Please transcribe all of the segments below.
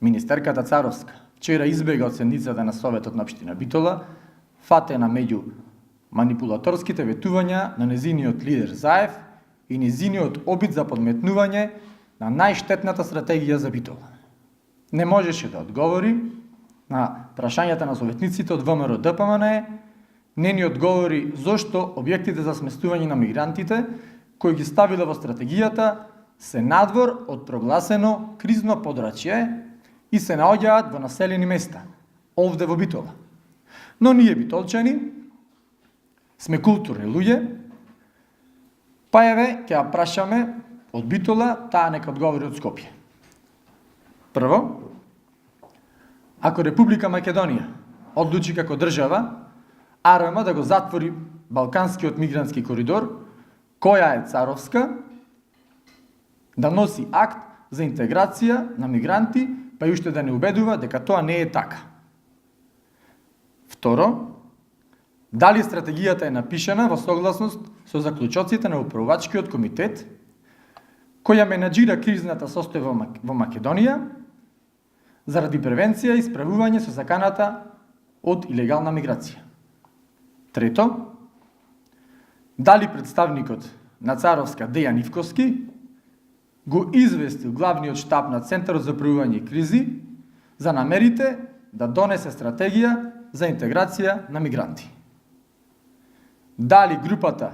Министерката Царовска вчера избега од седницата на Советот на општина Битола, фатена меѓу манипулаторските ветувања на незиниот лидер Заев и незиниот обид за подметнување на најштетната стратегија за Битола. Не можеше да одговори на прашањата на советниците од ВМРО ДПМН, не ни одговори зошто објектите за сместување на мигрантите, кои ги ставила во стратегијата, се надвор од прогласено кризно подрачје и се наоѓаат во населени места, овде во Битола. Но ние битолчани сме културни луѓе, па еве ќе ја прашаме од Битола, таа нека одговори од Скопје. Прво, ако Република Македонија одлучи како држава АРМ да го затвори Балканскиот мигрантски коридор, која е Царовска, да носи акт за интеграција на мигранти, па и уште да не убедува дека тоа не е така. Второ, дали стратегијата е напишана во согласност со заклучоците на управувачкиот комитет, која менаџира кризната состојба во Македонија, заради превенција и справување со заканата од илегална миграција. Трето, дали представникот на Царовска Дејан Ивковски го известил главниот штаб на Центарот за управување и кризи за намерите да донесе стратегија за интеграција на мигранти. Дали групата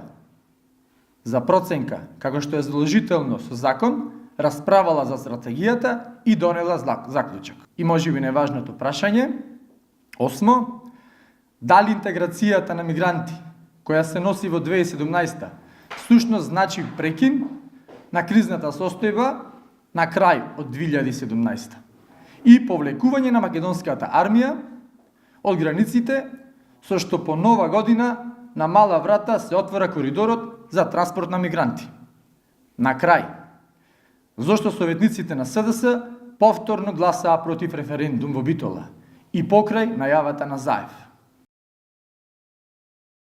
за проценка, како што е задолжително со закон, расправала за стратегијата и донела заклучок. И можеби најважното прашање, осмо, дали интеграцијата на мигранти, која се носи во 2017, всушност значи прекин на кризната состојба на крај од 2017 и повлекување на македонската армија од границите, со што по нова година на мала врата се отвора коридорот за транспорт на мигранти. На крај, зошто советниците на СДС повторно гласаа против референдум во Битола и покрај најавата на Заев.